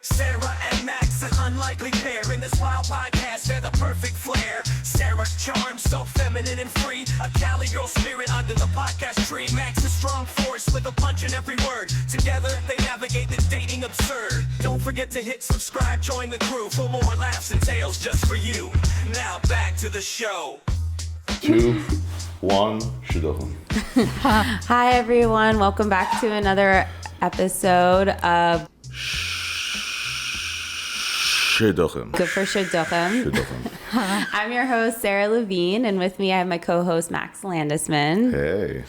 Sarah and Max, an unlikely pair in this wild podcast, they're the perfect flair. Sarah charms, so feminine and free, a Cali girl spirit under the podcast tree. Max a strong force with a punch in every word. Together they navigate the dating absurd. Don't forget to hit subscribe, join the crew for more laughs and tales just for you. Now back to the show. 2, 1, 시작은. Hi everyone, welcome back to another episode of 시작은. Good for Shidduchim. I'm your host, Sarah Levine, and with me I have my co-host, Max Landisman. Hey.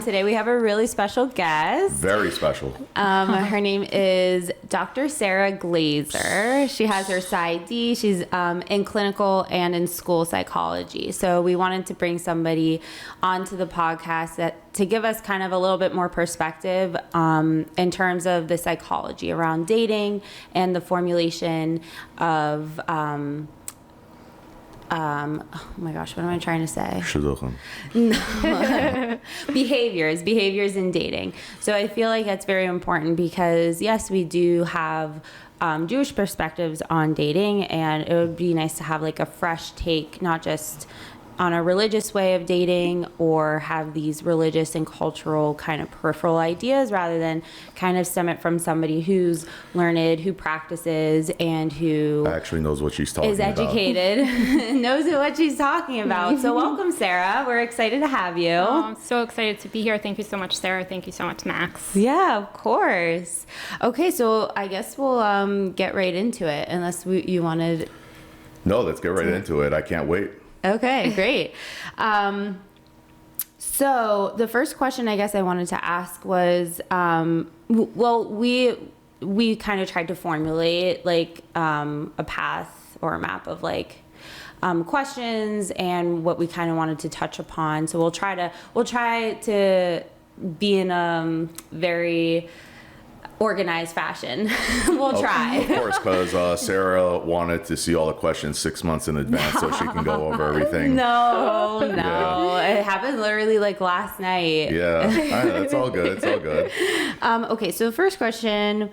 Today we have a really special guest. Very special. Her name is Dr. Sarah Glazer. She has her PsyD. She's in clinical and in school psychology. So we wanted to bring somebody onto the podcast to give us kind of a little bit more perspective in terms of the psychology around dating and the formulation of oh my gosh, what am I trying to say? Behaviors in dating. So I feel like that's very important because yes, we do have Jewish perspectives on dating, and it would be nice to have like a fresh take, not just on a religious way of dating or have these religious and cultural kind of peripheral ideas, rather than kind of stem it from somebody who's learned, who practices, and who actually knows what she's talking about. Is educated, knows what she's talking about. So welcome, Sarah. We're excited to have you. Oh, I'm so excited to be here. Thank you so much, Sarah. Thank you so much, Max. Yeah, of course. Okay, so I guess we'll get right into it, unless you wanted. No, let's get right into it. I can't wait. Okay, great. So the first question I guess I wanted to ask was, well, we kind of tried to formulate like a path or a map of like questions and what we kind of wanted to touch upon. So we'll try to be in a very organized fashion. We'll try. Of course, because Sarah wanted to see all the questions 6 months in advance so she can go over everything. No. It happened literally like last night. Yeah, it's all good. It's all good. Okay, so the first question,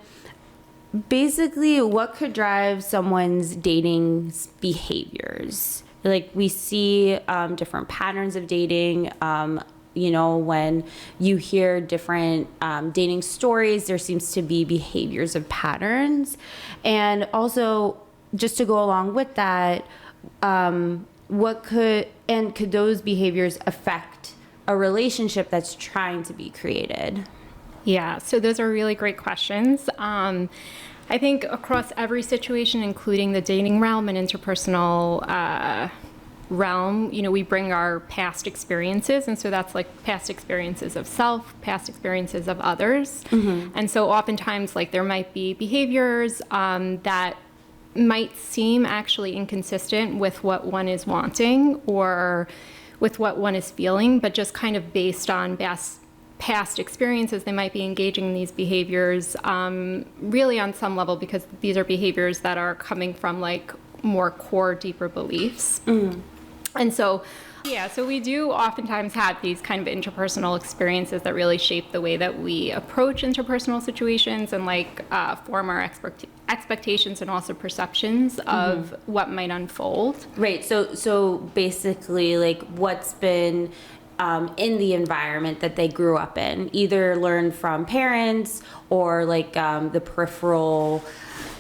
basically, what could drive someone's dating behaviors? Like we see different patterns of dating. When you hear different dating stories, there seems to be behaviors of patterns. And also, just to go along with that, could those behaviors affect a relationship that's trying to be created? Yeah, so those are really great questions. I think across every situation, including the dating realm and interpersonal realm, we bring our past experiences, and so that's like past experiences of self, past experiences of others. Mm-hmm. And so oftentimes like there might be behaviors that might seem actually inconsistent with what one is wanting or with what one is feeling, but just kind of based on past experiences, they might be engaging in these behaviors really on some level because these are behaviors that are coming from like more core, deeper beliefs. Mm. And so, so we do oftentimes have these kind of interpersonal experiences that really shape the way that we approach interpersonal situations and like form our expectations and also perceptions of what might unfold. Right. So basically, like what's been in the environment that they grew up in, either learned from parents or like the peripheral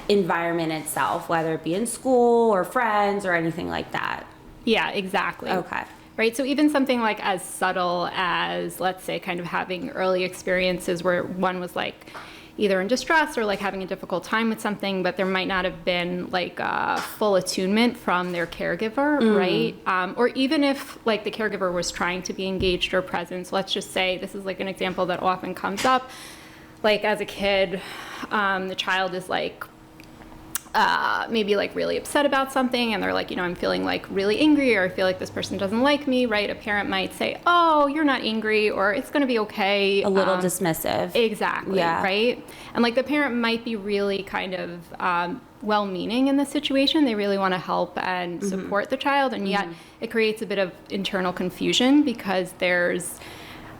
environment itself, whether it be in school or friends or anything like that. Yeah, exactly. Okay. Right. So even something like as subtle as, let's say, kind of having early experiences where one was like either in distress or like having a difficult time with something, but there might not have been like full attunement from their caregiver, right? Or even if like the caregiver was trying to be engaged or present. So let's just say this is like an example that often comes up. Like as a kid, the child is like maybe like really upset about something and they're like, I'm feeling like really angry, or I feel like this person doesn't like me, right? A parent might say, oh, you're not angry, or it's going to be okay. A little dismissive. Exactly. Yeah. Right. And like the parent might be really kind of well-meaning in this situation. They really want to help and support the child. And yet it creates a bit of internal confusion because there's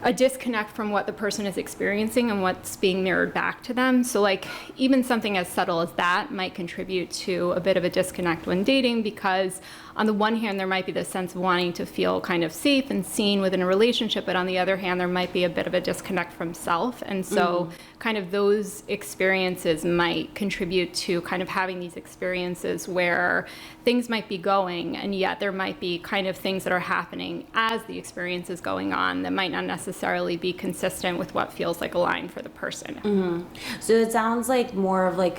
a disconnect from what the person is experiencing and what's being mirrored back to them. So like even something as subtle as that might contribute to a bit of a disconnect when dating, because on the one hand, there might be this sense of wanting to feel kind of safe and seen within a relationship, but on the other hand, there might be a bit of a disconnect from self. And so kind of those experiences might contribute to kind of having these experiences where things might be going, and yet there might be kind of things that are happening as the experience is going on that might not necessarily be consistent with what feels like aligned for the person. So it sounds like more of like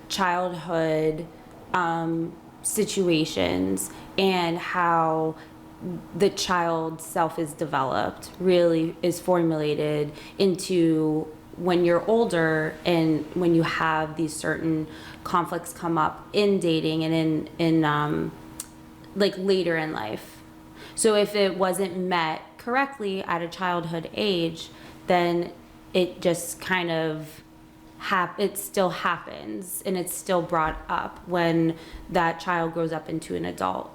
childhood situations and how the child's self is developed really is formulated into when you're older, and when you have these certain conflicts come up in dating and in like later in life. So if it wasn't met correctly at a childhood age, then it just kind of it still happens, and it's still brought up when that child grows up into an adult.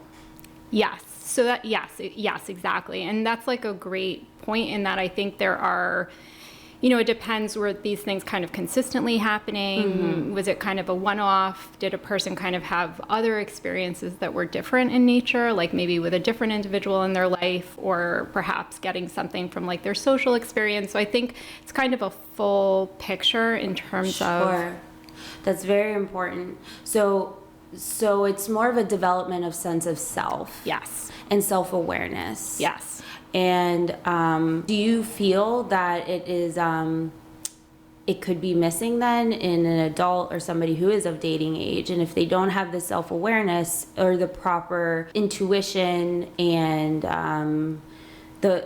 Yes. So that, yes, exactly. And that's like a great point in that I think there are, you know, it depends, were these things kind of consistently happening? Was it kind of a one-off? Did a person kind of have other experiences that were different in nature, like maybe with a different individual in their life, or perhaps getting something from like their social experience? So I think it's kind of a full picture in terms of... Sure. That's very important. So it's more of a development of sense of self. Yes. And self-awareness. Yes. And do you feel that it is it could be missing then in an adult or somebody who is of dating age? And if they don't have the self-awareness or the proper intuition and the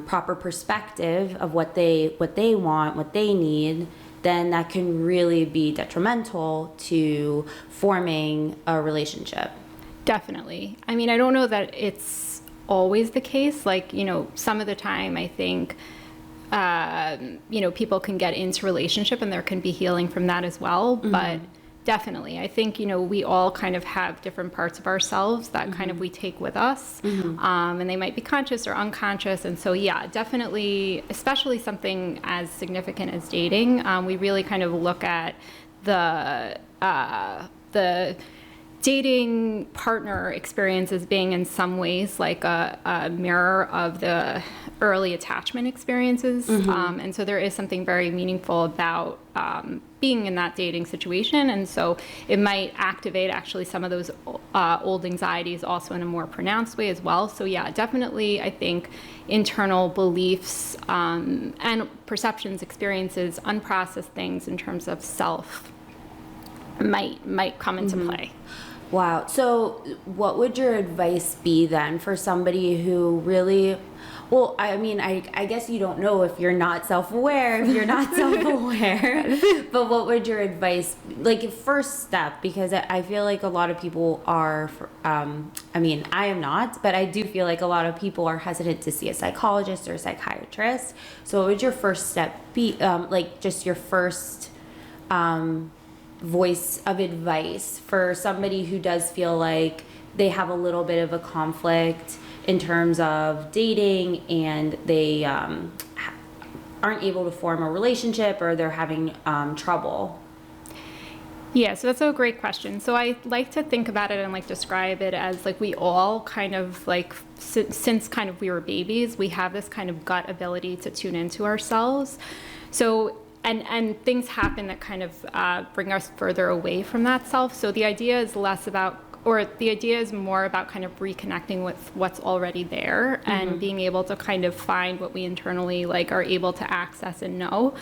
proper perspective of what they want, what they need, then that can really be detrimental to forming a relationship. Definitely. I mean, I don't know that it's always the case. Like, you know, some of the time I think, you know, people can get into relationship and there can be healing from that as well. But definitely, I think, you know, we all kind of have different parts of ourselves that kind of we take with us. And they might be conscious or unconscious. And so, yeah, definitely, especially something as significant as dating, we really kind of look at the dating partner experience as being in some ways like a mirror of the early attachment experiences. And so there is something very meaningful about being in that dating situation. And so it might activate actually some of those old anxieties also in a more pronounced way as well. So yeah, definitely I think internal beliefs and perceptions, experiences, unprocessed things in terms of self might come into play. Wow. So what would your advice be then for somebody who really, well, I mean, I guess you don't know if you're not self-aware, if you're not self-aware, but what would your advice, like first step, because I feel like a lot of people are, I mean, I am not, but I do feel like a lot of people are hesitant to see a psychologist or a psychiatrist. So what would your first step be, like just your first voice of advice for somebody who does feel like they have a little bit of a conflict in terms of dating and they aren't able to form a relationship or they're having trouble? Yeah, so that's a great question. So I like to think about it and like describe it as like we all kind of like since kind of we were babies, we have this kind of gut ability to tune into ourselves. So and things happen that kind of bring us further away from that self. So the idea is less about, or the idea is more about kind of reconnecting with what's already there and being able to kind of find what we internally like are able to access and know.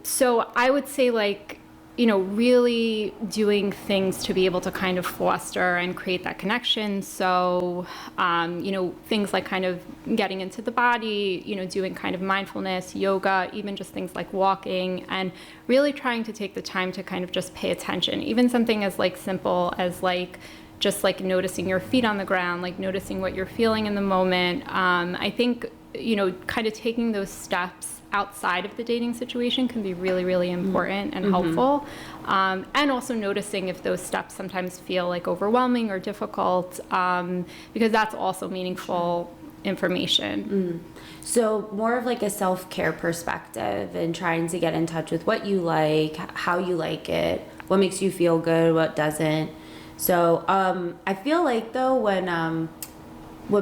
So I would say like, you know, really doing things to be able to kind of foster and create that connection. So, you know, things like kind of getting into the body, you know, doing kind of mindfulness, yoga, even just things like walking, and really trying to take the time to kind of just pay attention. Even something as like simple as like just like noticing your feet on the ground, like noticing what you're feeling in the moment. I think, you know, kind of taking those steps outside of the dating situation can be really, really important and helpful. And also noticing if those steps sometimes feel like overwhelming or difficult, because that's also meaningful information. So more of like a self-care perspective and trying to get in touch with what you like, how you like it, what makes you feel good, what doesn't. So I feel like though when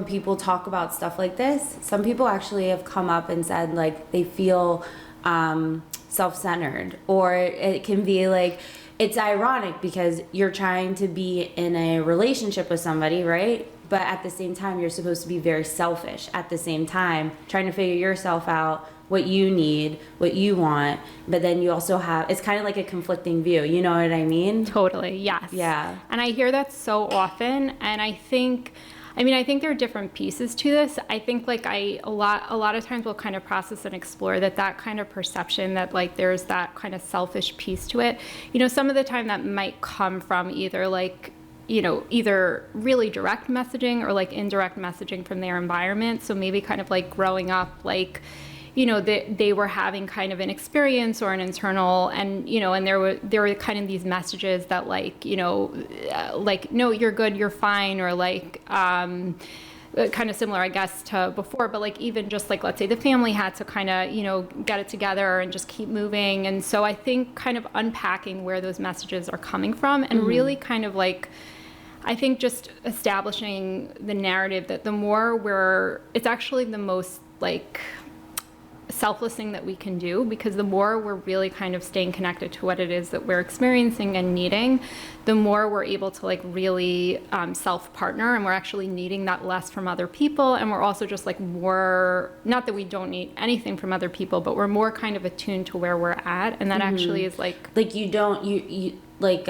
people talk about stuff like this, some people actually have come up and said like they feel self-centered, or it can be like, it's ironic because you're trying to be in a relationship with somebody, right? But at the same time, you're supposed to be very selfish at the same time, trying to figure yourself out, what you need, what you want. But then you also have, it's kind of like a conflicting view. You know what I mean? Totally, yes. Yeah. And I hear that so often, and I think there are different pieces to this. I think like a lot of times we'll kind of process and explore that kind of perception that like there's that kind of selfish piece to it. You know, some of the time that might come from either like, you know, either really direct messaging or like indirect messaging from their environment. So maybe kind of like growing up, like, you know, they were having kind of an experience or an internal, and, you know, and there were kind of these messages that like, you know, like, no, you're good, you're fine, or like, kind of similar, I guess, to before, but like even just like, let's say the family had to kind of, you know, get it together and just keep moving. And so I think kind of unpacking where those messages are coming from and really kind of like, I think just establishing the narrative that the more it's actually the most like selfless thing that we can do, because the more we're really kind of staying connected to what it is that we're experiencing and needing, the more we're able to like really self-partner, and we're actually needing that less from other people. And we're also just like more, not that we don't need anything from other people, but we're more kind of attuned to where we're at. And that actually is like you like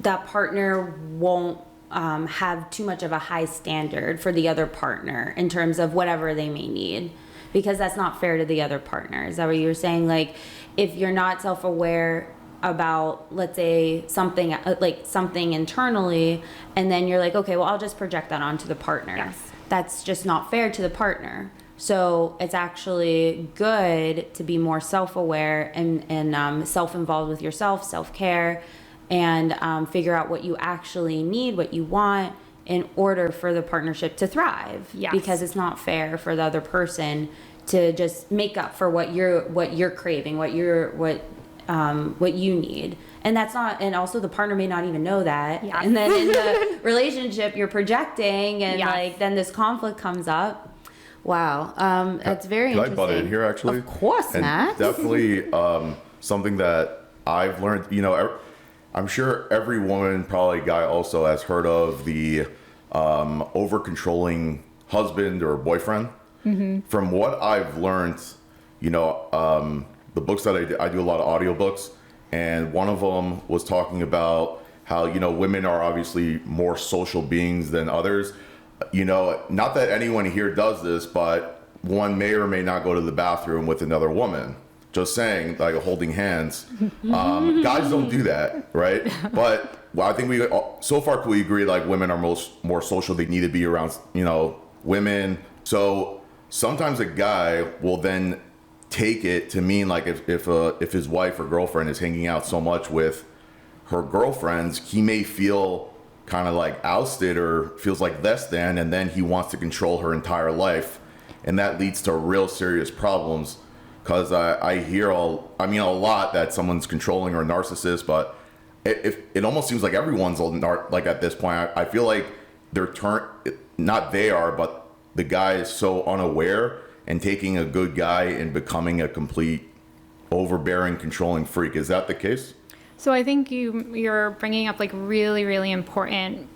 that partner won't have too much of a high standard for the other partner in terms of whatever they may need, because that's not fair to the other partner. Is that what you're saying? Like, if you're not self-aware about, let's say, something like something internally, and then you're like, okay, well, I'll just project that onto the partner. Yes. That's just not fair to the partner. So it's actually good to be more self-aware and self-involved with yourself, self-care, and figure out what you actually need, what you want, in order for the partnership to thrive. Yes. Because it's not fair for the other person to just make up for what you're craving, what you need. And that's not, and also the partner may not even know that. Yes. And then in the relationship you're projecting, and Yes. like then this conflict comes up. Wow. It's very Can I interesting. butt in here, actually? Of course, And Matt. definitely something that I've learned, you know, I'm sure every woman, probably guy also, has heard of the over-controlling husband or boyfriend. Mm-hmm. From what I've learned, you know, the books that I do a lot of audiobooks, and one of them was talking about how, you know, women are obviously more social beings than others. You know, not that anyone here does this, but one may or may not go to the bathroom with another woman. Just saying, like holding hands. Guys don't do that, right? But I think so far we agree like women are more social. They need to be around, you know, women. So sometimes a guy will then take it to mean like if his wife or girlfriend is hanging out so much with her girlfriends, he may feel kind of like ousted or feels like less than, and then he wants to control her entire life, and that leads to real serious problems. Because I hear a lot that someone's controlling or a narcissist, but it almost seems like everyone's like at this point. I feel like but the guy is so unaware and taking a good guy and becoming a complete overbearing, controlling freak. Is that the case? So I think you're bringing up like really, really important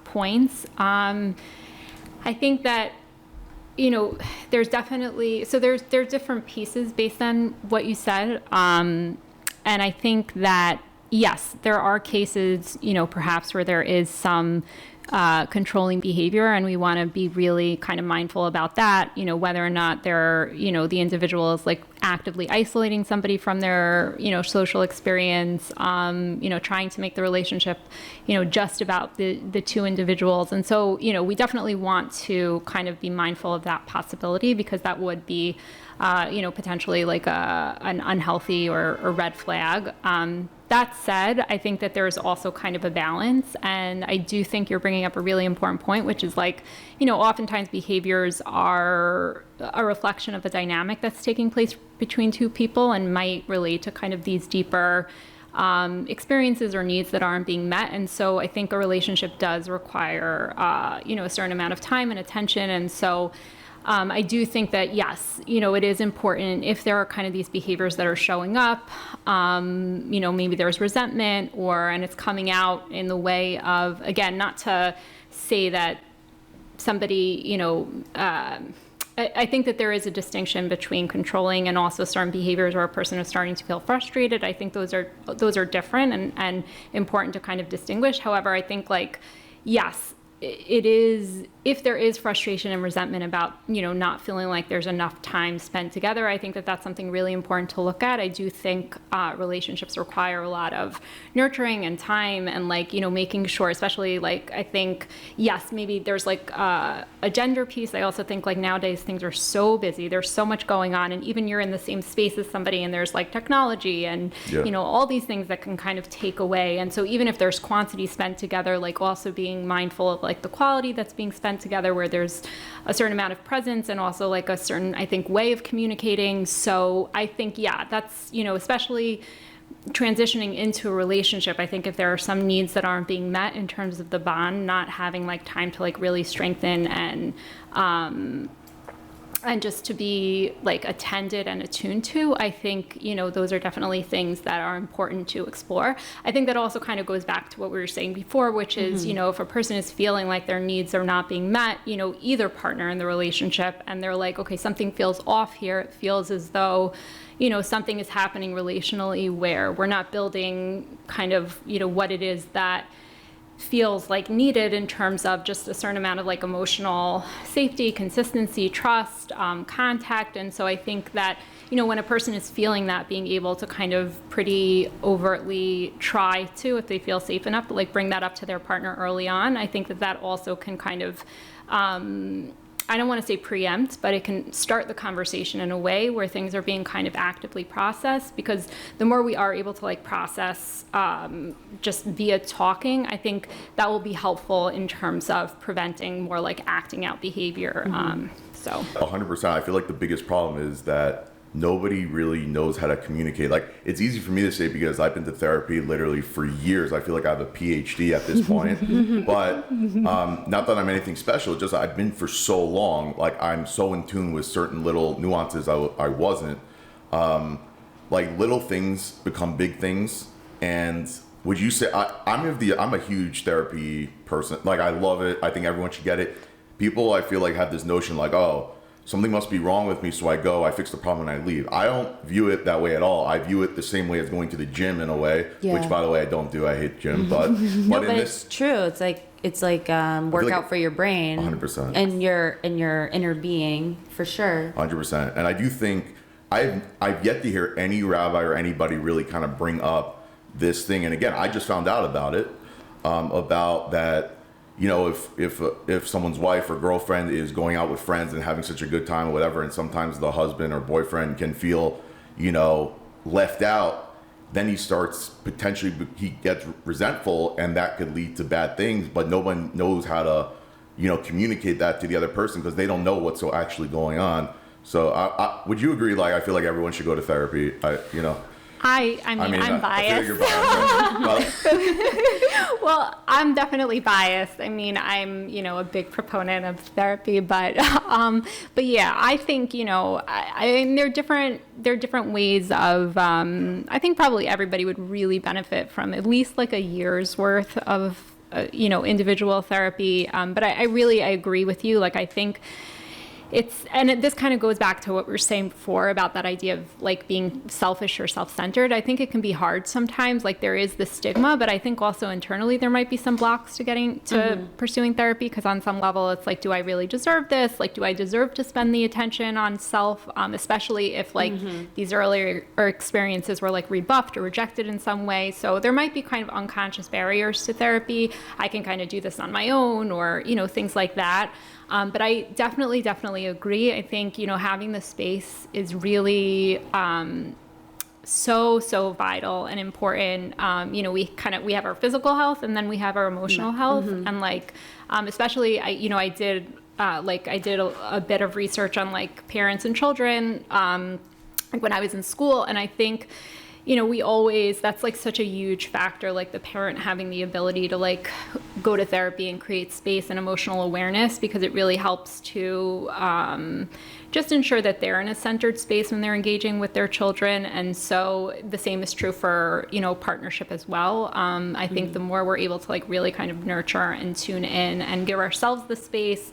points. I think that, you know, there's definitely, so there's different pieces based on what you said. And I think that, yes, there are cases, you know, perhaps where there is some controlling behavior, and we want to be really kind of mindful about that, you know, whether or not they're, you know, the individual is like actively isolating somebody from their, you know, social experience, you know, trying to make the relationship, you know, just about the two individuals. And so, you know, we definitely want to kind of be mindful of that possibility, because that would be, you know, potentially like an unhealthy or red flag. That said, I think that there's also kind of a balance, and I do think you're bringing bringing up a really important point, which is like, oftentimes behaviors are a reflection of a dynamic that's taking place between two people and might relate to kind of these deeper experiences or needs that aren't being met. And so I think a relationship does require, a certain amount of time and attention. And so I do think that, yes, it is important if there are kind of these behaviors that are showing up, maybe there's resentment and it's coming out in the way of, again, not to say that somebody, I think that there is a distinction between controlling and also certain behaviors where a person is starting to feel frustrated. I think those are different and important to kind of distinguish. However, I think yes, it is, if there is frustration and resentment about, not feeling like there's enough time spent together, I think that that's something really important to look at. I do think relationships require a lot of nurturing and time and making sure, especially I think, yes, maybe there's a gender piece. I also think nowadays things are so busy. There's so much going on, and even you're in the same space as somebody and there's technology and, all these things that can kind of take away. And so even if there's quantity spent together, also being mindful of the quality that's being spent together, where there's a certain amount of presence and also a certain, I think, way of communicating. So I think, that's, especially transitioning into a relationship, I think if there are some needs that aren't being met in terms of the bond, not having time to really strengthen and just to be attended and attuned to, I think, those are definitely things that are important to explore. I think that also kind of goes back to what we were saying before, which is, if a person is feeling like their needs are not being met, either partner in the relationship, and they're okay, something feels off here. It feels as though, something is happening relationally where we're not building kind of, what it is that feels needed in terms of just a certain amount of emotional safety, consistency, trust, contact. And so I think that, when a person is feeling that, being able to kind of pretty overtly try to, if they feel safe enough, to bring that up to their partner early on, I think that that also can kind of, I don't want to say preempt, but it can start the conversation in a way where things are being kind of actively processed, because the more we are able to process just via talking, I think that will be helpful in terms of preventing more acting out behavior. So 100%. I feel the biggest problem is that nobody really knows how to communicate. It's easy for me to say because I've been to therapy literally for years. I feel I have a PhD at this point, but not that I'm anything special. Just I've been for so long. I'm so in tune with certain little nuances I wasn't. Little things become big things. And would you say I'm a huge therapy person? I love it. I think everyone should get it. People I feel have this notion oh, something must be wrong with me, so I go, I fix the problem, and I leave. I don't view it that way at all. I view it the same way as going to the gym in a way, which, by the way, I don't do. I hate gym, but but it's true. It's workout for your brain, 100%, and your inner being, for sure, 100%. And I do think I've yet to hear any rabbi or anybody really kind of bring up this thing. And again, I just found out about it, about that. If someone's wife or girlfriend is going out with friends and having such a good time or whatever, and sometimes the husband or boyfriend can feel, left out, then he gets resentful, and that could lead to bad things, but no one knows how to, communicate that to the other person because they don't know what's actually going on. So would you agree? I feel everyone should go to therapy, I mean, I'm biased. You're biased. Well, I'm definitely biased. I mean, I'm, a big proponent of therapy, but yeah, I think, there are different ways of, I think probably everybody would really benefit from at least a year's worth of, individual therapy. But I agree with you. I think this kind of goes back to what we were saying before about that idea of being selfish or self-centered. I think it can be hard sometimes. There is the stigma, but I think also internally there might be some blocks to getting to pursuing therapy, because on some level it's do I really deserve this? Do I deserve to spend the attention on self? Especially if these earlier experiences were rebuffed or rejected in some way. So there might be kind of unconscious barriers to therapy. I can kind of do this on my own, or things like that. But I definitely agree. I think, having the space is really so vital and important. We have our physical health, and then we have our emotional health, and like especially I did a bit of research on like parents and children when I was in school, and I think that's like such a huge factor, like the parent having the ability to like go to therapy and create space and emotional awareness, because it really helps to just ensure that they're in a centered space when they're engaging with their children. And so the same is true for, partnership as well. I think the more we're able to like really kind of nurture and tune in and give ourselves the space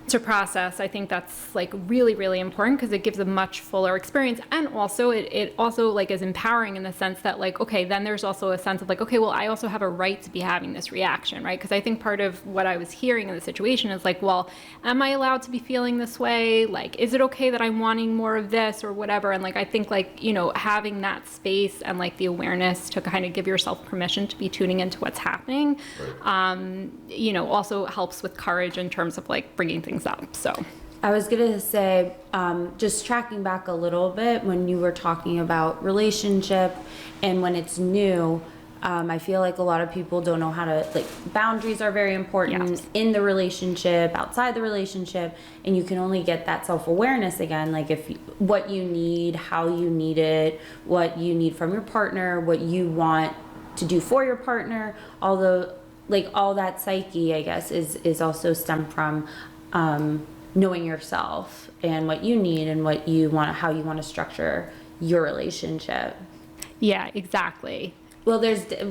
to process, I think that's like really, really important, because it gives a much fuller experience. And also it also like is empowering in the sense that like, okay, then there's also a sense of like, okay, well, I also have a right to be having this reaction, right? Because I think part of what I was hearing in the situation is like, well, am I allowed to be feeling this way? Like, is it okay that I'm wanting more of this or whatever? And like, I think like, having that space and like the awareness to kind of give yourself permission to be tuning into what's happening, also helps with courage in terms of like bringing things up. So I was gonna say, just tracking back a little bit when you were talking about relationship and when it's new, I feel like a lot of people don't know how to, like, boundaries are very important. Yes. In the relationship, outside the relationship, and you can only get that self-awareness again, like what you need, how you need it, what you need from your partner, what you want to do for your partner, although like all that psyche, I guess, is also stemmed from knowing yourself and what you need and what you want, how you want to structure your relationship. yeah, exactly. Well,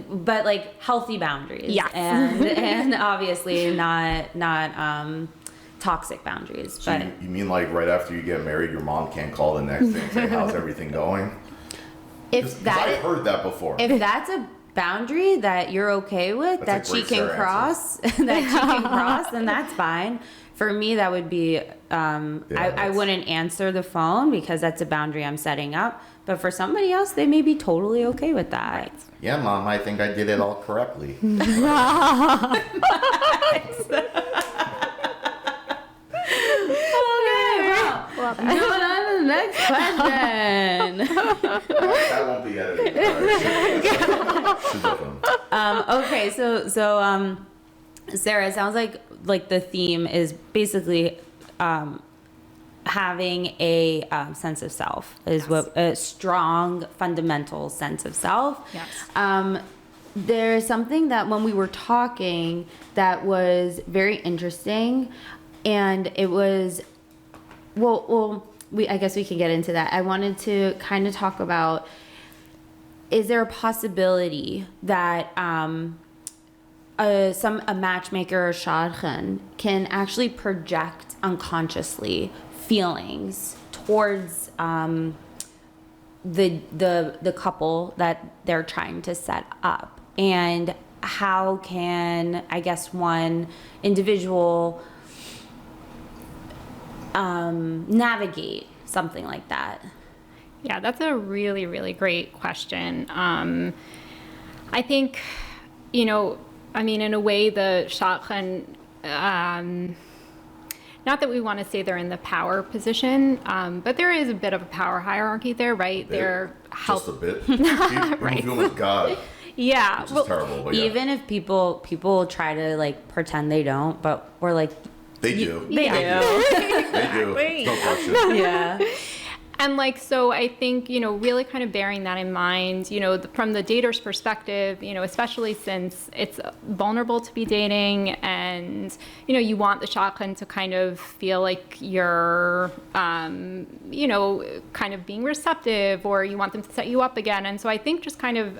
but like healthy boundaries. Yes. And obviously not toxic boundaries. So But you mean like right after you get married, your mom can't call the next day and say, how's everything going? if 'Cause I've that heard that before. if that's a boundary that you're okay with, That's a that she great can Sarah cross, then that's fine. For me, that would be, I that's- wouldn't answer the phone because that's a boundary I'm setting up. But for somebody else, they may be totally okay with that. Yeah, Mom, I think I did it all correctly. Well, moving on to the next question. That won't be edited. Okay, so Sarah, it sounds like the theme is basically having a sense of self is Yes. what a strong fundamental sense of self. Yes. There's something that when we were talking that was very interesting, and it was I guess we can get into that. I wanted to kind of talk about, is there a possibility that a matchmaker or shadchan can actually project unconsciously feelings towards the couple that they're trying to set up? And how can, I guess, one individual navigate something like that? Yeah, that's a really, really great question. I think, in a way, the shadchan, not that we want to say they're in the power position, but there is a bit of a power hierarchy there, right? They're Just a bit. People feel like God, yeah. which is terrible. But yeah, Even if people try to like pretend they don't, but we're like, they do. they do. They do. No question. Yeah. And like, so I think, really kind of bearing that in mind, from the dater's perspective, especially since it's vulnerable to be dating, and, you want the shadchan to kind of feel like you're, kind of being receptive, or you want them to set you up again. And so I think just kind of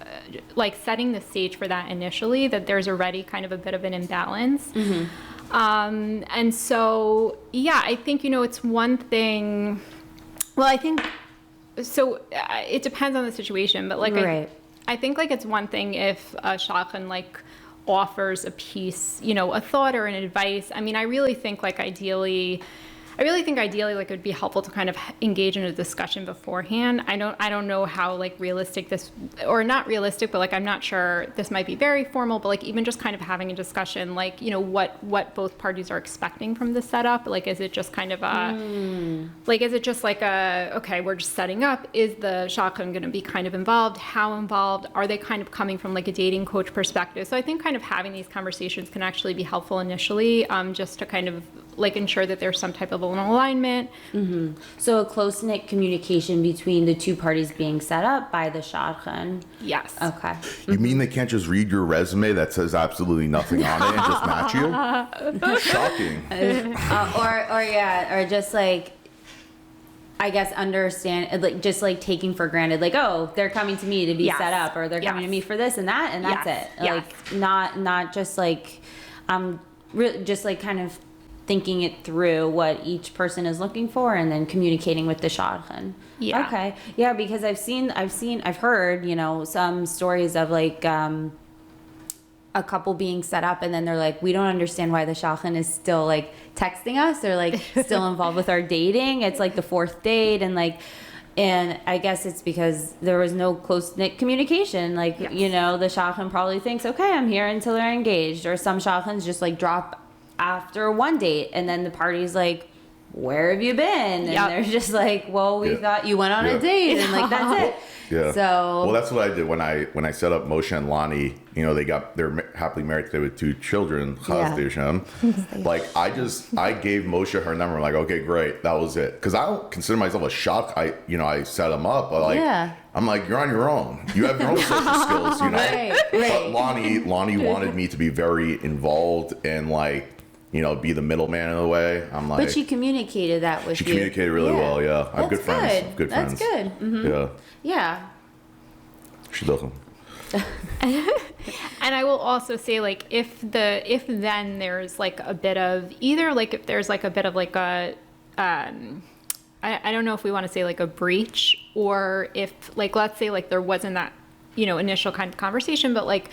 like setting the stage for that initially, that there's already kind of a bit of an imbalance. And so, yeah, I think, it's one thing. Well, I think, so it depends on the situation, but like, Right. I think like it's one thing if a shadchan like offers a piece, a thought or an advice. I mean, I really think like ideally, I really think ideally, like, it would be helpful to kind of engage in a discussion beforehand. I don't know how, like, realistic this, or not realistic, but, like, I'm not sure, this might be very formal, but, like, even just kind of having a discussion, like, you know, what both parties are expecting from the setup. Like, is it just kind of like, is it just like okay, we're just setting up? Is the shotgun going to be kind of involved? How involved? Are they kind of coming from, like, a dating coach perspective? So I think kind of having these conversations can actually be helpful initially, just to kind of, like, ensure that there's some type of an alignment. So a close-knit communication between the two parties being set up by the shotgun. Yes. Okay. You mean they can't just read your resume that says absolutely nothing on it and just match you? Shocking. Or just like, I guess understand, like, just like taking for granted, like, oh, they're coming to me to be set up, or they're coming to me for this and that, and that's it. Like, not just like, just like kind of thinking it through what each person is looking for, and then communicating with the shotgun. Yeah. Okay. Yeah, because I've heard, you know, some stories of like, a couple being set up, and then they're like, we don't understand why the shotgun is still like texting us, or like still involved with our dating. It's like the fourth date, and like, and I guess it's because there was no close-knit communication. Like, you know, the shotgun probably thinks, okay, I'm here until they're engaged, or some shotguns just like drop after one date, and then the party's like, where have you been? And they're just like, well, we thought you went on a date, and like, that's it. Yeah. So, well, that's what I did when I set up Moshe and Lonnie. You know, they're happily married today with 2 children. Like, I gave Moshe her number. I'm like, okay, great, that was it. Because I don't consider myself a shock. I set them up. But like, I'm like, you're on your own. You have your own social skills. You know. Right. But Lonnie wanted me to be very involved and like, you know, be the middleman in a way. I'm like, but she communicated that with you. She communicated really well. Yeah, I have good friends. Good friends. friends. That's good. Mm-hmm. Yeah. Yeah. She doesn't. And I will also say, like, if then there's like a bit of either, like, if there's like a bit of like a I don't know if we want to say like a breach, or if, like, let's say like there wasn't that, you know, initial kind of conversation, but like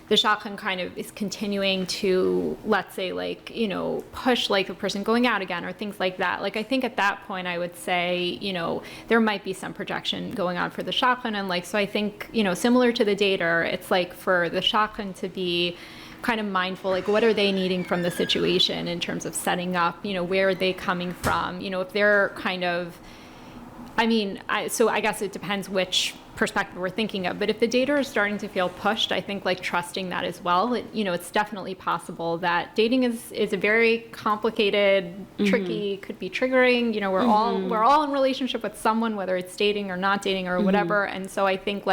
the shotgun kind of is continuing to, let's say, like, you know, push like the person going out again or things like that. Like, I think at that point I would say, you know, there might be some projection going on for the shotgun. And like, so I think, you know, similar to the dater, it's like for the shotgun to be kind of mindful, like, what are they needing from the situation in terms of setting up, you know, where are they coming from? You know, if they're kind of, I mean, so I guess it depends which perspective we're thinking of, but if the dater is starting to feel pushed, I think like trusting that as well. You know, it's definitely possible that dating is a very complicated, tricky, could be triggering. You know, we're all in relationship with someone, whether it's dating or not dating or whatever. And so I think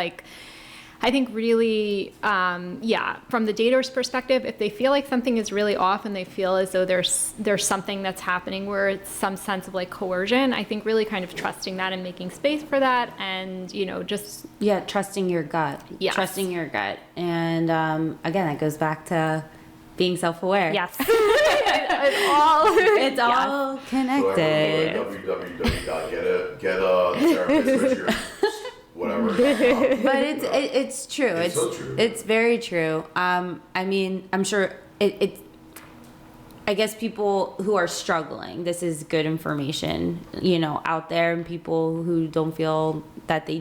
really, from the dater's perspective, if they feel like something is really off and they feel as though there's something that's happening where it's some sense of like coercion, I think really kind of trusting that and making space for that, and, you know, just trusting your gut. Yes. Trusting your gut, and again, that goes back to being self-aware. Yes. It's all connected. So www.get a whatever. But it's true. It's so true. It's very true. I mean, I'm sure it's. I guess people who are struggling, this is good information, you know, out there, and people who don't feel that they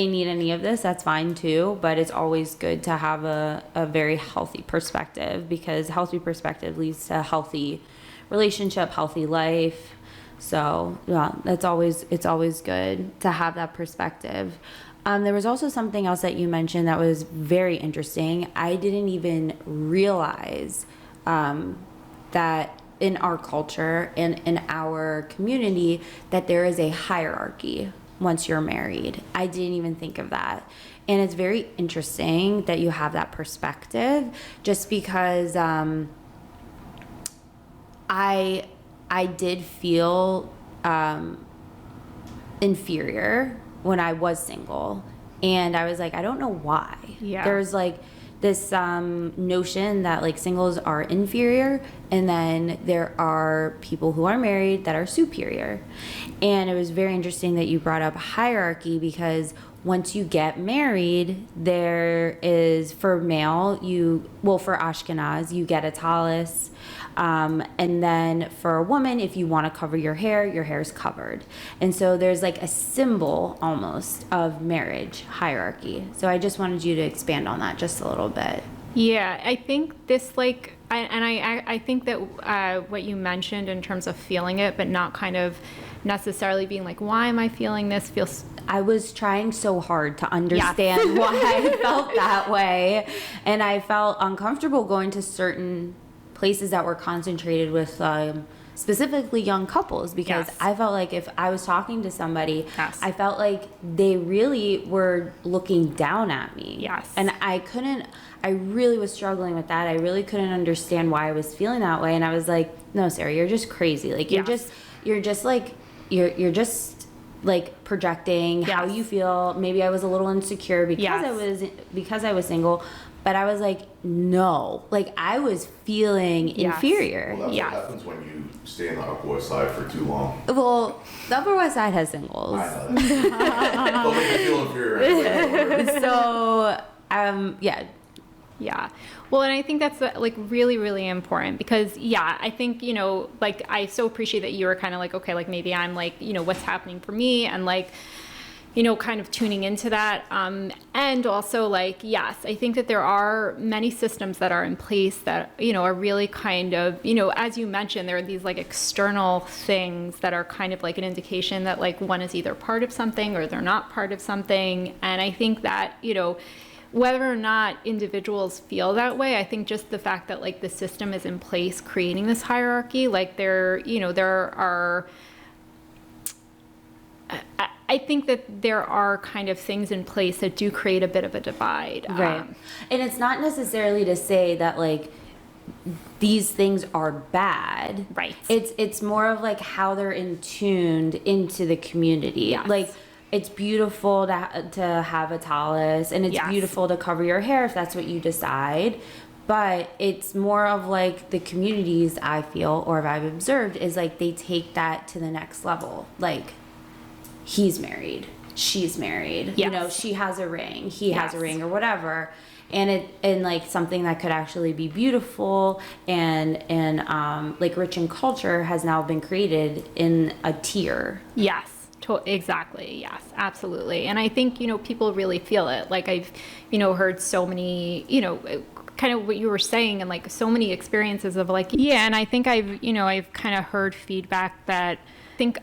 need any of this, that's fine too. But it's always good to have a very healthy perspective, because healthy perspective leads to a healthy relationship, healthy life. So yeah, it's always good to have that perspective. There was also something else that you mentioned that was very interesting. I didn't even realize that in our culture and in our community that there is a hierarchy once you're married. I didn't even think of that. And it's very interesting that you have that perspective, just because I did feel inferior when I was single, and I was like, I don't know why. Yeah. There's like this notion that like singles are inferior, and then there are people who are married that are superior. And it was very interesting that you brought up hierarchy, because once you get married, there is, for male, for Ashkenaz, you get a tallis. And then for a woman, if you want to cover your hair is covered. And so there's like a symbol almost of marriage hierarchy. So I just wanted you to expand on that just a little bit. Yeah, I think this I think that what you mentioned in terms of feeling it, but not kind of necessarily being like, why am I feeling this? Feels. I was trying so hard to understand why I felt that way. And I felt uncomfortable going to certain places that were concentrated with specifically young couples, because I felt like if I was talking to somebody, I felt like they really were looking down at me. Yes. And I really was struggling with that. I really couldn't understand why I was feeling that way. And I was like, no, Sarah, you're just crazy. Like you're just like projecting how you feel. Maybe I was a little insecure because I was single. But I was like, no. Like, I was feeling inferior. Well, that's what happens when you stay in the Upper West Side for too long. Well, the Upper West Side has singles. I know that. Don't make me feel inferior. So, Yeah. Well, and I think that's like really, really important because, I think, like, I so appreciate that you were kind of like, okay, like maybe I'm like, what's happening for me, and like, kind of tuning into that. And also like, yes, I think that there are many systems that are in place that, are really kind of, as you mentioned, there are these like external things that are kind of like an indication that like one is either part of something or they're not part of something. And I think that, whether or not individuals feel that way, I think just the fact that like the system is in place creating this hierarchy, like there are, I think that there are kind of things in place that do create a bit of a divide. Right. And it's not necessarily to say that like these things are bad. Right. It's more of like how they're tuned into the community. Yes. Like it's beautiful to have a tallis, and it's beautiful to cover your hair if that's what you decide. But it's more of like the communities, I feel, or I've observed, is like they take that to the next level. Like, he's married, she's married, she has a ring, he has a ring, or whatever. And like something that could actually be beautiful and like rich in culture has now been created in a tier. Yes. Exactly. Yes, absolutely. And I think, people really feel it. Like I've, heard so many, kind of what you were saying, and like so many experiences of like, and I think I've kind of heard feedback that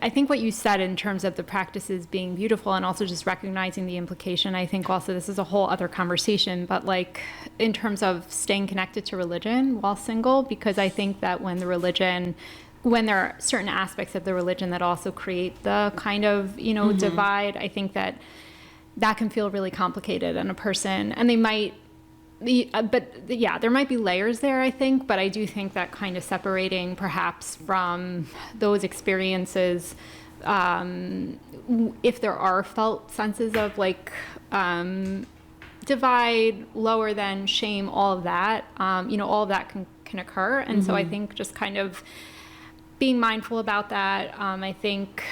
I think what you said in terms of the practices being beautiful and also just recognizing the implication, I think also this is a whole other conversation, but like in terms of staying connected to religion while single, because I think that when there are certain aspects of the religion that also create the kind of, divide, I think that can feel really complicated in a person, and they might, there might be layers there, I think, but I do think that kind of separating perhaps from those experiences, if there are felt senses of like, divide, lower than shame, all of that, all of that can occur. And so I think just kind of being mindful about that. I think,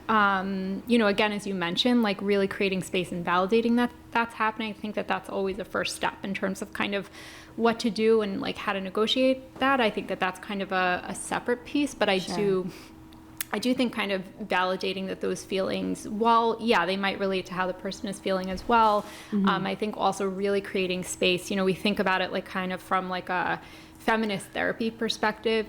again, as you mentioned, like really creating space and validating that that's happening. I think that that's always a first step in terms of kind of what to do and like how to negotiate that. I think that that's kind of a separate piece, but I do think kind of validating that those feelings, while, they might relate to how the person is feeling as well. I think also really creating space, we think about it like kind of from like a feminist therapy perspective,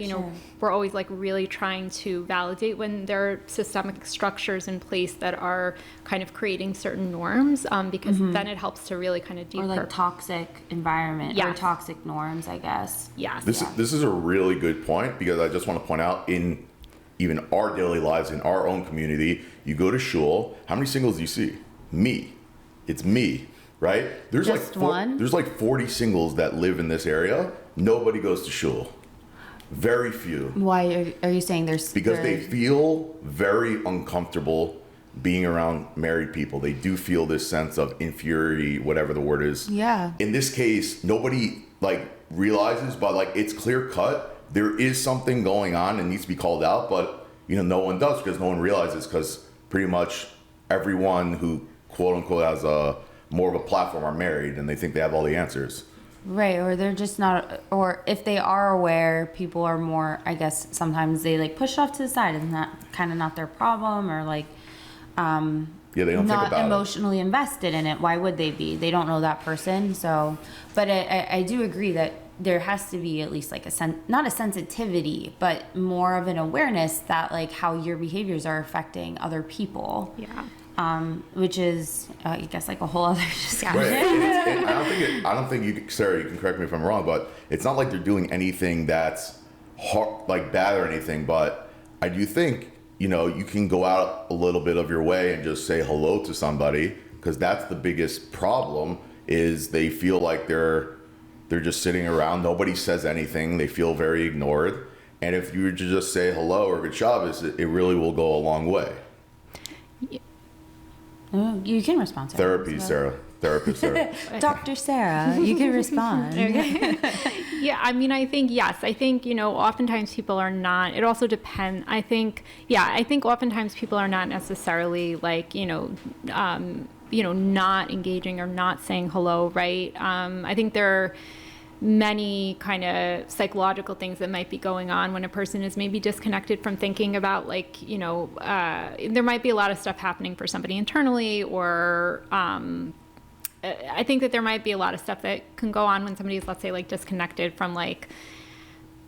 we're always like really trying to validate when there are systemic structures in place that are kind of creating certain norms, because then it helps to really kind of or like toxic environment or toxic norms, I guess. This is a really good point, because I just want to point out in even our daily lives, in our own community, you go to shul, how many singles do you see? Me. It's me, right? There's there's like 40 singles that live in this area. Nobody goes to shul. Very few. Why are you saying there's... Because they feel very uncomfortable being around married people. They do feel this sense of inferiority, whatever the word is. Yeah. In this case, nobody like realizes, but like it's clear cut. There is something going on and needs to be called out, but no one does, because no one realizes, because pretty much everyone who quote unquote has a more of a platform are married and they think they have all the answers. Right, or they're just not, or if they are aware, people are more, I guess, sometimes they like push off to the side and not their problem, or like Yeah, they don't think not about emotionally invested in it. Why would they be? They don't know that person. So, but I do agree that there has to be at least like not a sensitivity, but more of an awareness that like how your behaviors are affecting other people. Yeah. Which is, I guess, like a whole other discussion. Right. I don't think you, Sarah, you can correct me if I'm wrong, but it's not like they're doing anything that's like bad or anything. But I do think, you know, you can go out a little bit of your way and just say hello to somebody, because that's the biggest problem. Is they feel like they're just sitting around, nobody says anything, they feel very ignored. And if you were to just say hello or good Shabbos, it really will go a long way. You can respond to Therapy, Sarah. Therapist, Sarah. Dr. Sarah, you can respond. Yeah, I mean, I think, yes, I think, you know, oftentimes people are not, it also depends, I think oftentimes people are not necessarily like, not engaging or not saying hello, right? I think there are many kind of psychological things that might be going on when a person is maybe disconnected from thinking about like, there might be a lot of stuff happening for somebody internally, or I think that there might be a lot of stuff that can go on when somebody's, let's say, like disconnected from like,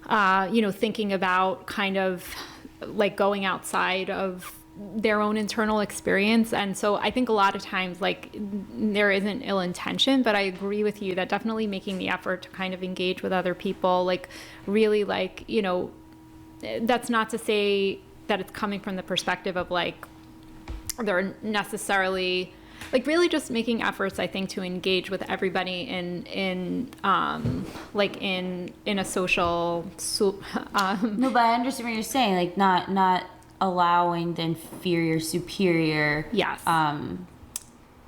thinking about kind of like going outside of their own internal experience. And so I think a lot of times like there isn't ill intention, but I agree with you that definitely making the effort to kind of engage with other people, like really like, that's not to say that it's coming from the perspective of like they're necessarily like really just making efforts, I think, to engage with everybody in a social No, but I understand what you're saying, like not allowing the inferior superior yes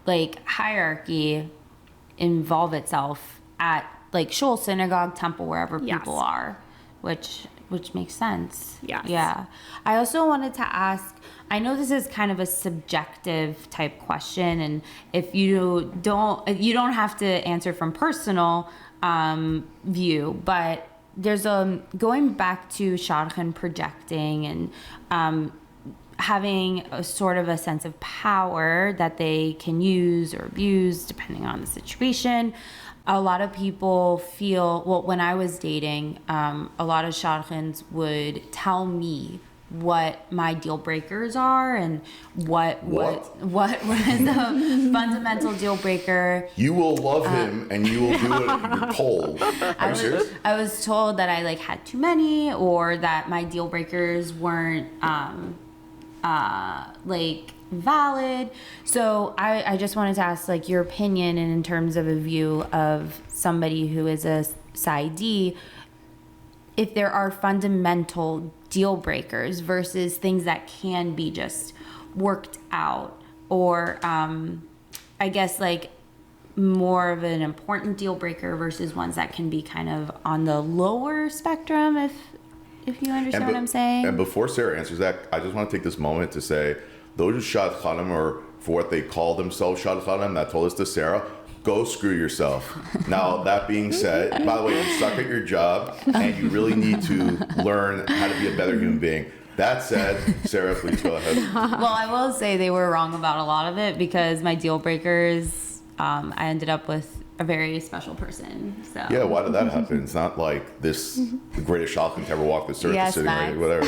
like hierarchy involve itself at like shul, synagogue, temple, wherever Yes. people are, which makes sense. Yes. Yeah. I also wanted to ask, I know this is kind of a subjective type question, and if you don't have to answer from personal view, but there's going back to shadchan projecting and having a sort of a sense of power that they can use or abuse depending on the situation. A lot of people feel, well, when I was dating, a lot of shadchans would tell me what my deal breakers are and what is the fundamental deal breaker. You will love him and you will do what you're told. Are you serious? I was told that I like had too many, or that my deal breakers weren't like valid. So I just wanted to ask like your opinion, and in terms of a view of somebody who is a PsyD, if there are fundamental deal breakers versus things that can be just worked out, or I guess like more of an important deal breaker versus ones that can be kind of on the lower spectrum, if you understand what I'm saying. And before Sarah answers that, I just want to take this moment to say, those shadchanim, or for what they call themselves shadchanim, that told us to Sarah, go screw yourself. Now, that being said, by the way, you suck at your job and you really need to learn how to be a better human being. That said, Sarah, please go ahead. Well, I will say they were wrong about a lot of it, because my deal breakers, I ended up with a very special person. So Yeah, why did that happen? It's not like this, the greatest shadchan to ever walk this earth, Yes, sitting right, thanks. whatever.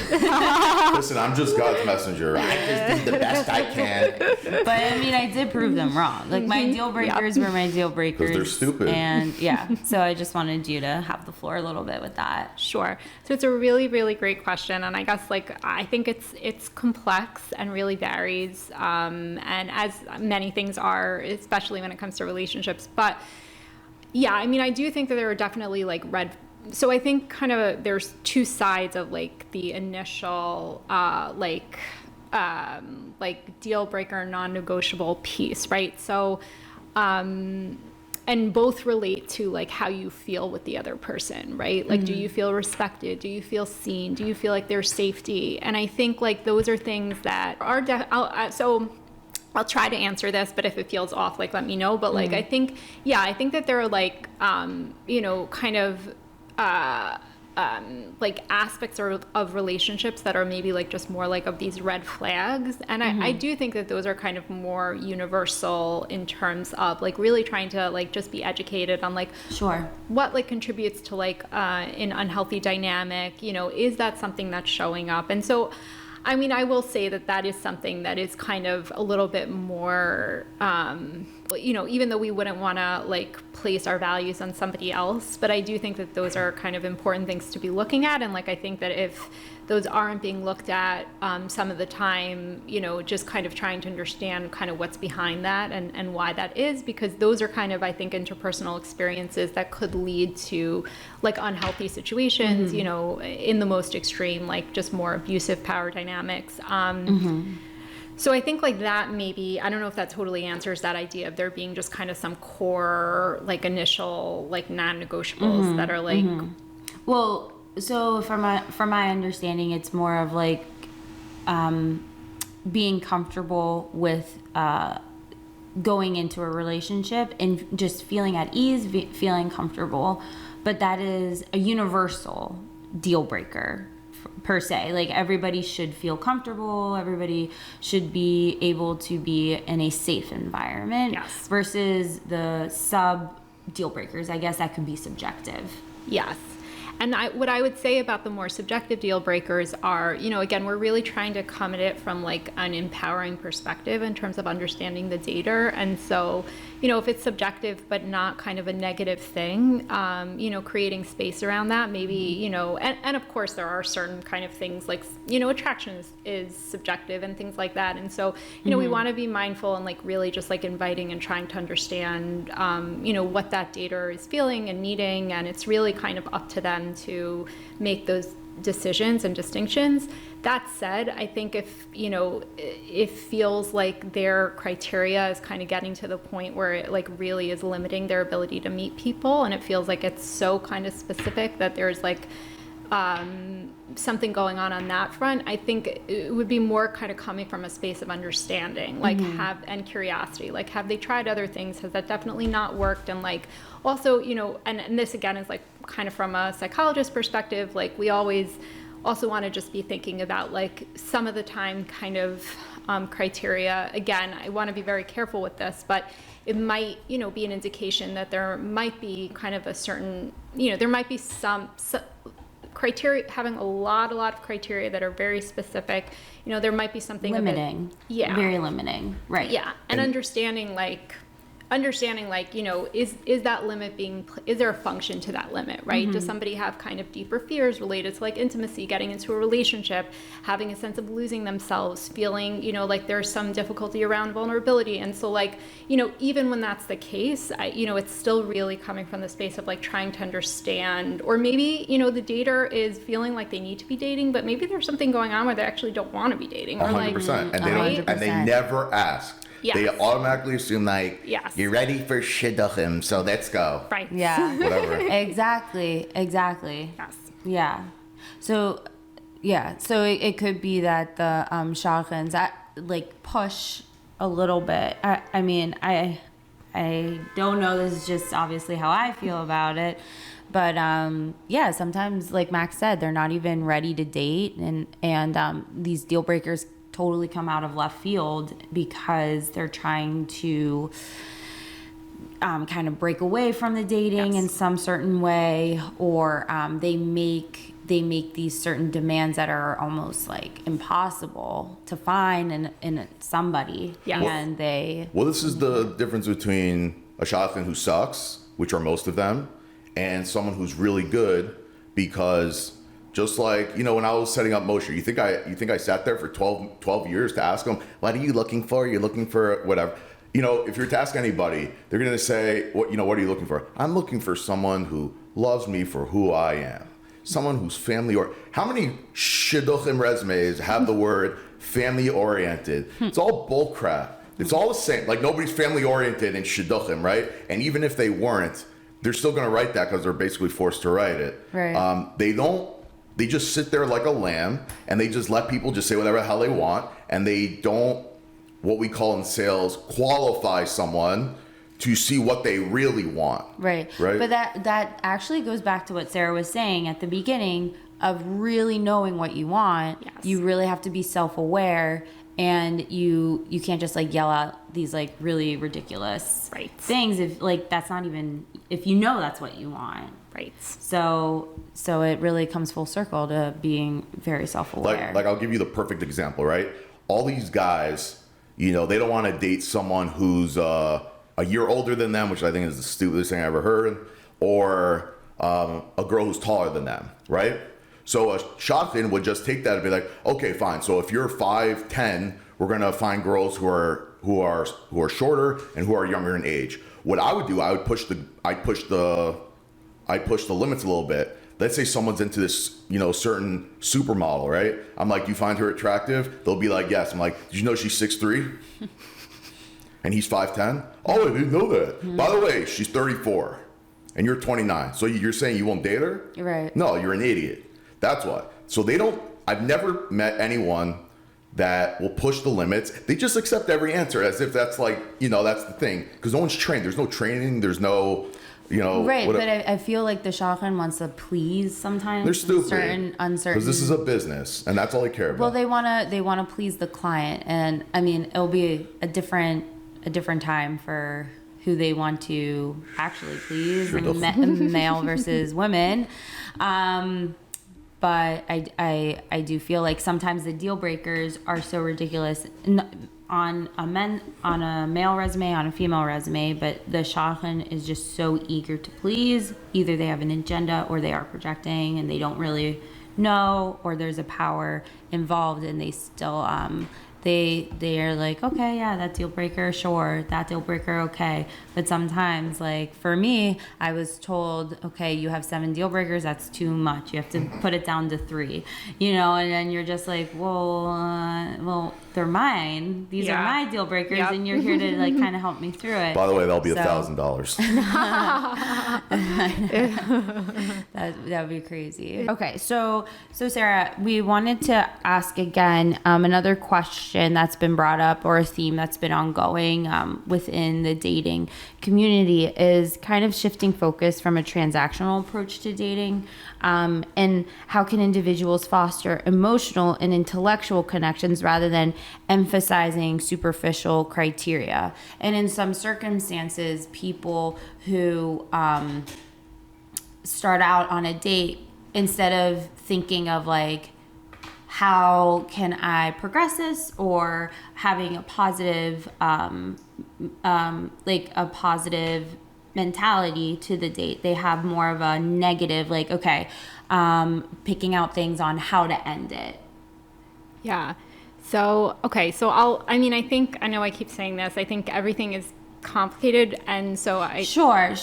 Listen, I'm just God's messenger. I just do the best I can. But I mean, I did prove them wrong. Like my deal breakers were my deal breakers. 'Cause they're stupid. And yeah, so I just wanted you to have the floor a little bit with that. Sure. So it's a really, really great question. And I guess like, I think it's complex and really varies. And as many things are, especially when it comes to relationships. But yeah, I mean, I do think that there are definitely like so I think kind of there's two sides of like the initial, like deal breaker, non-negotiable piece, right? So, and both relate to like how you feel with the other person, right? Like, do you feel respected? Do you feel seen? Do you feel like there's safety? And I think like those are things that are, so I'll try to answer this, but if it feels off, like, let me know. But like, I think that there are like, you know, kind of, like aspects of relationships that are maybe like just more like of these red flags. And I do think that those are kind of more universal in terms of like really trying to like just be educated on like Sure. what like contributes to like an unhealthy dynamic, you know, is that something that's showing up? And so, I mean, I will say that that is something that is kind of a little bit more, you know, even though we wouldn't want to like place our values on somebody else, but I do think that those are kind of important things to be looking at. And like, I think that if those aren't being looked at some of the time, you know, just kind of trying to understand kind of what's behind that and why that is, because those are kind of, I think, interpersonal experiences that could lead to like unhealthy situations, you know, in the most extreme, like just more abusive power dynamics. So I think like that maybe, I don't know if that totally answers that idea of there being just kind of some core, like initial, like non-negotiables that are like. Well, so from my understanding, it's more of like being comfortable with going into a relationship and just feeling at ease, feeling comfortable. But that is a universal deal breaker per se. Like everybody should feel comfortable. Everybody should be able to be in a safe environment. Yes. Versus the sub deal breakers. I guess that could be subjective. Yes. And what I would say about the more subjective deal breakers are, you know, again, we're really trying to come at it from like an empowering perspective in terms of understanding the dater. And so, you know, if it's subjective but not kind of a negative thing, you know, creating space around that, maybe, you know, and of course there are certain kind of things like, you know, attraction is subjective and things like that. And so, you know, we want to be mindful and like really just like inviting and trying to understand, you know, what that dater is feeling and needing. And it's really kind of up to them to make those decisions and distinctions. That said, I think if, you know, it feels like their criteria is kind of getting to the point where it like really is limiting their ability to meet people, and it feels like it's so kind of specific that there's like something going on that front, I think it would be more kind of coming from a space of understanding, like and curiosity, like have they tried other things? Has that definitely not worked? And like also, you know, and this again is like kind of from a psychologist perspective, like we always also want to just be thinking about like some of the time kind of criteria. Again, I want to be very careful with this, but it might, you know, be an indication that there might be kind of a certain, you know, there might be some criteria, having a lot of criteria that are very specific, you know, there might be something Limiting. Yeah. Very limiting. Right. Yeah. And understanding like, you know, is that limit is there a function to that limit, right? Does somebody have kind of deeper fears related to like intimacy, getting into a relationship, having a sense of losing themselves, feeling, you know, like there's some difficulty around vulnerability? And so like, you know, even when that's the case, you know, it's still really coming from the space of like trying to understand, or maybe, you know, the dater is feeling like they need to be dating, but maybe there's something going on where they actually don't want to be dating. Or 100%. And they right? don't, and they never ask. Yes. They automatically assume like, Yes. you're ready for shidduchim, so let's go. Right. Yeah. Whatever. Exactly. Yes. Yeah. So it could be that the shadchans that like push a little bit. I mean, I don't know. This is just obviously how I feel about it. But yeah, sometimes like Max said, they're not even ready to date, and these deal breakers totally come out of left field because they're trying to kind of break away from the dating in some certain way, or they make these certain demands that are almost like impossible to find in somebody. Yes. And they Well, this is the difference between a shadchan who sucks, which are most of them, and someone who's really good. Because just like, you know, when I was setting up Moshe, you think I sat there for 12 years to ask him, what are you looking for? You're looking for whatever. You know, if you're to ask anybody, they're going to say, what are you looking for? I'm looking for someone who loves me for who I am. Someone who's family or how many shidduchim resumes have the word family oriented? It's all bull crap. It's all the same. Like nobody's family oriented in shidduchim, right? And even if they weren't, they're still going to write that because they're basically forced to write it. Right. They just sit there like a lamb and they just let people just say whatever the hell they want, and they don't what we call in sales, qualify someone to see what they really want. Right. Right. But that actually goes back to what Sarah was saying at the beginning of really knowing what you want. Yes. You really have to be self-aware, and you can't just like yell out these like really ridiculous Right. things if like that's not even, if you know that's what you want. Right. So it really comes full circle to being very self-aware. Like I'll give you the perfect example, right? All these guys, you know, they don't want to date someone who's a year older than them, which I think is the stupidest thing I ever heard, or a girl who's taller than them, right? So a shotgun would just take that and be like, okay, fine. So if you're 5'10", we're gonna find girls who are shorter and who are younger in age. What I would do, I'd push the limits a little bit. Let's say someone's into this, you know, certain supermodel, right? I'm like, you find her attractive? They'll be like, yes. I'm like, did you know she's 6'3"? And he's 5'10"? Oh, I didn't know that. By the way, she's 34 and you're 29. So you're saying you won't date her? Right. No, you're an idiot. That's what. So I've never met anyone that will push the limits. They just accept every answer as if that's like, you know, that's the thing. Because no one's trained. There's no training. There's no, you know. Right, whatever. but I feel like the shotgun wants to please sometimes. They're stupid. Certain uncertain. Because this is a business, and that's all they care about. Well, they wanna please the client, and I mean it'll be a different time for who they want to actually please, Sure male versus women. But I do feel like sometimes the deal breakers are so ridiculous on a male resume, on a female resume, but the shotgun is just so eager to please. Either they have an agenda or they are projecting and they don't really know, or there's a power involved and they still they are like, okay, yeah, that deal breaker, sure, that deal breaker, okay. But sometimes, like for me, I was told, okay, you have 7 deal breakers, that's too much. You have to put it down to 3, you know. And then you're just like, well, they're mine. These are my deal breakers, Yep. and you're here to like kind of help me through it. By the way, that'll be So- $1,000. That would be crazy. Okay, so Sarah, we wanted to ask again another question that's been brought up, or a theme that's been ongoing within the dating community, is kind of shifting focus from a transactional approach to dating, and how can individuals foster emotional and intellectual connections rather than emphasizing superficial criteria. And in some circumstances, people who start out on a date, instead of thinking of like, how can I progress this, or having a positive like a positive mentality to the date, they have more of a negative, like, okay, picking out things on how to end it. Yeah. So, okay. So I think, I know I keep saying this, I think everything is complicated. And so Sure.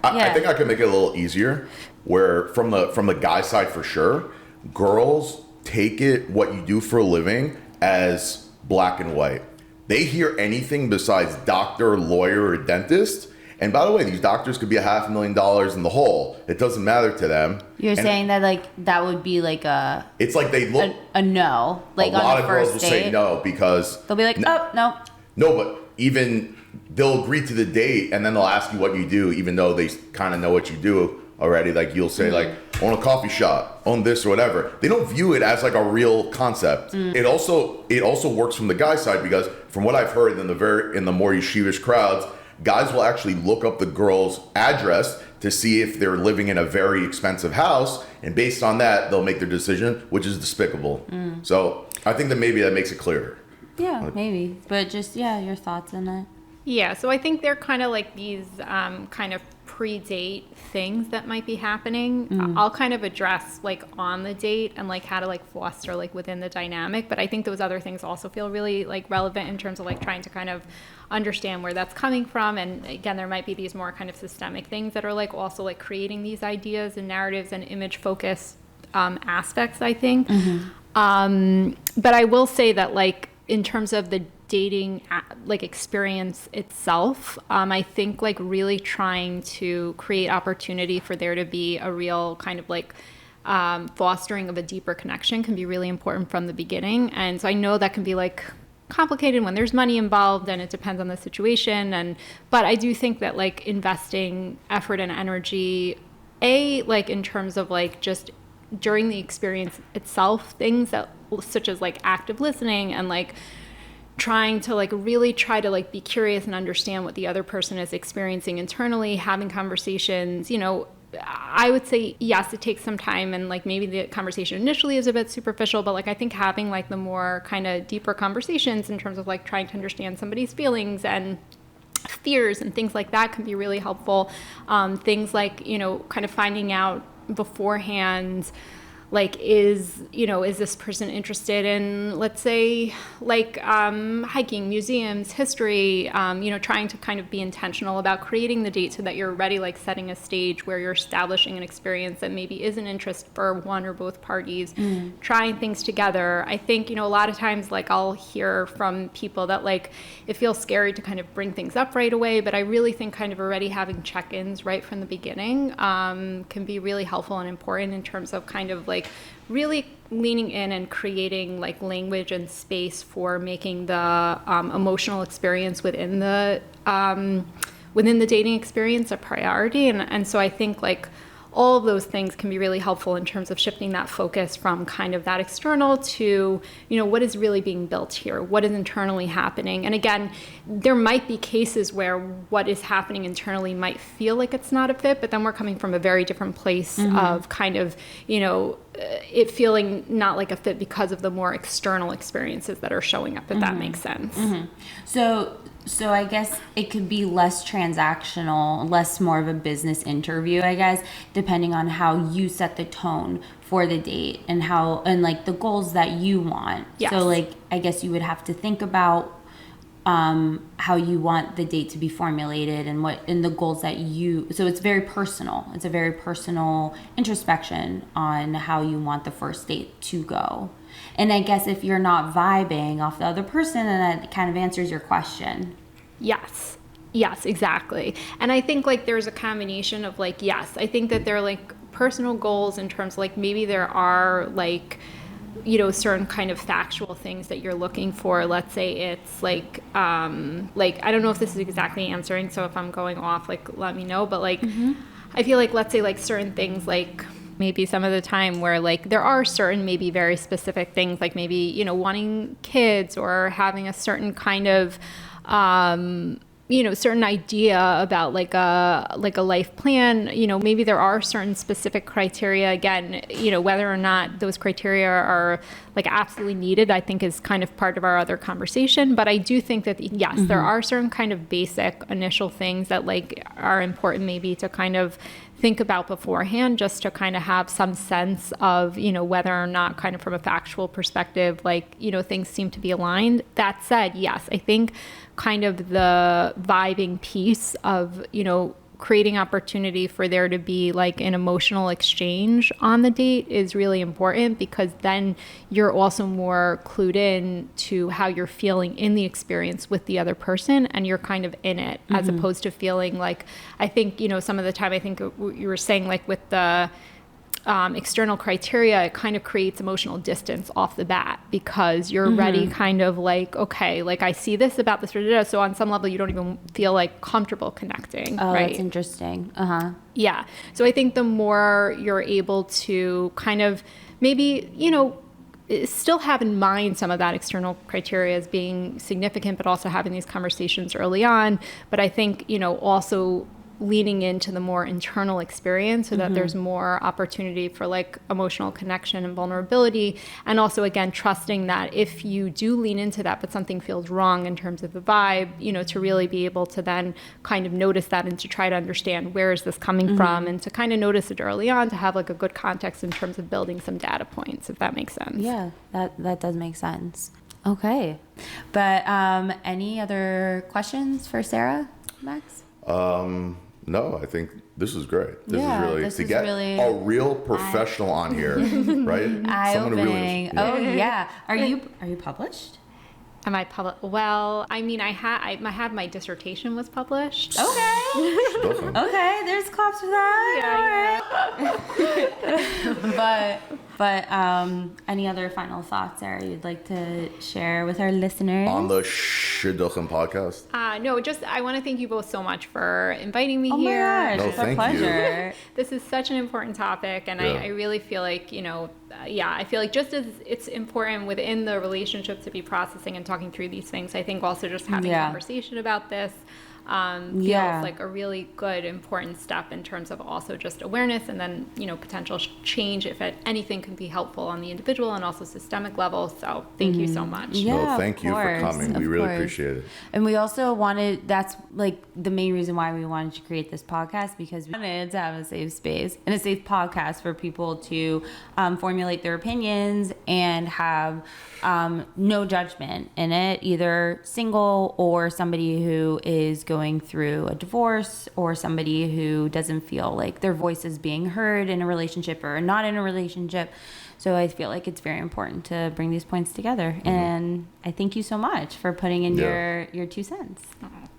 I think I can make it a little easier, where from the guy side, for sure, girls take it, what you do for a living, as black and white. They hear anything besides doctor, lawyer, or dentist. And by the way, these doctors could be $500,000 in the hole. It doesn't matter to them. You're saying that like that would be like It's like they look. a no, like a lot on the of girls first will date. say no because They'll be like, oh no. no, but even they'll agree to the date and then they'll ask you what you do, even though they kind of know what you do already. Like you'll say like, own a coffee shop, own this or whatever. They don't view it as like a real concept. It also works from the guy side, because from what I've heard in the more yeshivish crowds, guys will actually look up the girl's address to see if they're living in a very expensive house, and based on that, they'll make their decision, which is despicable. So I think that maybe that makes it clearer. Yeah, maybe. But just, your thoughts on that. Yeah, so I think they're kind of like these kind of pre-date things that might be happening. I'll kind of address like on the date and like how to like foster like within the dynamic, but I think those other things also feel really like relevant in terms of like trying to kind of understand where that's coming from. And again, there might be these more kind of systemic things that are like also like creating these ideas and narratives and image focused aspects, I think. But I will say that like in terms of the dating like experience itself, I think like really trying to create opportunity for there to be a real kind of like fostering of a deeper connection can be really important from the beginning. And so I know that can be like complicated when there's money involved, and it depends on the situation. But I do think that like investing effort and energy, like in terms of like just during the experience itself, things that such as like active listening and like trying to like really try to like be curious and understand what the other person is experiencing internally, having conversations, I would say, yes, it takes some time, and like maybe the conversation initially is a bit superficial, but like I think having like the more kind of deeper conversations in terms of like trying to understand somebody's feelings and fears and things like that can be really helpful. Things like, kind of finding out beforehand, like, is this person interested in, let's say, like hiking, museums, history, trying to kind of be intentional about creating the date so that you're already like setting a stage where you're establishing an experience that maybe is an interest for one or both parties, trying things together. I think, a lot of times like I'll hear from people that like it feels scary to kind of bring things up right away, but I really think kind of already having check-ins right from the beginning can be really helpful and important in terms of kind of like really leaning in and creating like language and space for making the emotional experience within the dating experience a priority. And so I think like all of those things can be really helpful in terms of shifting that focus from kind of that external to, what is really being built here? What is internally happening? And again, there might be cases where what is happening internally might feel like it's not a fit, but then we're coming from a very different place of kind of, it feeling not like a fit because of the more external experiences that are showing up, if that makes sense. So I guess it could be less transactional, less more of a business interview, I guess, depending on how you set the tone for the date and like the goals that you want. Yes. So like, I guess you would have to think about how you want the date to be formulated and the goals that so it's very personal. It's a very personal introspection on how you want the first date to go. And I guess if you're not vibing off the other person, then that kind of answers your question. Yes, exactly. And I think like there's a combination of like, yes, I think that there are like personal goals in terms of like maybe there are like, certain kind of factual things that you're looking for. Let's say it's like I don't know if this is exactly answering, so if I'm going off, like let me know. But like I feel like, let's say like certain things like maybe some of the time where like there are certain maybe very specific things like maybe wanting kids or having a certain kind of certain idea about like a life plan, maybe there are certain specific criteria. Again, whether or not those criteria are like absolutely needed, I think is kind of part of our other conversation. But I do think that, yes, there are certain kind of basic initial things that like are important maybe to kind of think about beforehand, just to kind of have some sense of, whether or not kind of from a factual perspective, like, things seem to be aligned. That said, yes, I think kind of the vibing piece of, creating opportunity for there to be like an emotional exchange on the date is really important, because then you're also more clued in to how you're feeling in the experience with the other person, and you're kind of in it, as opposed to feeling like, I think, some of the time, I think you were saying like with the external criteria, it kind of creates emotional distance off the bat, because you're already kind of like, okay, like I see this about this, so on some level you don't even feel like comfortable connecting. Oh, right? That's interesting. Yeah. So I think the more you're able to kind of maybe, still have in mind some of that external criteria as being significant, but also having these conversations early on. But I think, also leaning into the more internal experience so that there's more opportunity for like emotional connection and vulnerability. And also, again, trusting that if you do lean into that, but something feels wrong in terms of the vibe, to really be able to then kind of notice that and to try to understand where is this coming from, and to kind of notice it early on, to have like a good context in terms of building some data points, if that makes sense. Yeah, that does make sense. Okay. But any other questions for Sarah, Max? No, I think this is great. This Yeah, is really this to is get really a real professional on here, right? Eye-opening. Oh yeah. Are you published? Am I public? Well, I mean, I have my dissertation was published. Okay. Awesome. Okay. There's claps for that. Yeah. All right. But But any other final thoughts, Sarah, you'd like to share with our listeners? On the Shidduchim podcast. No, just I want to thank you both so much for inviting me Oh here. my gosh, No, it's a thank you. pleasure. This is such an important topic, and Yeah. I really feel like, I feel like just as it's important within the relationship to be processing and talking through these things, I think also just having Yeah. conversation about this feels Yeah. like a really good, important step in terms of also just awareness and then, potential change if anything can be helpful on the individual and also systemic level. So thank you so much. Yeah, No, of thank you for course, coming. We of really course. appreciate it. And we also wanted, that's like the main reason why we wanted to create this podcast, because we wanted to have a safe space and a safe podcast for people to formulate their opinions and have no judgment in it, either single or somebody who is going through a divorce or somebody who doesn't feel like their voice is being heard in a relationship or not in a relationship. So I feel like it's very important to bring these points together. And I thank you so much for putting in Yeah. your 2 cents.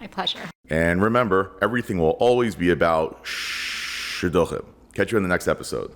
My pleasure. And remember, everything will always be about Shidduchim. Catch you in the next episode.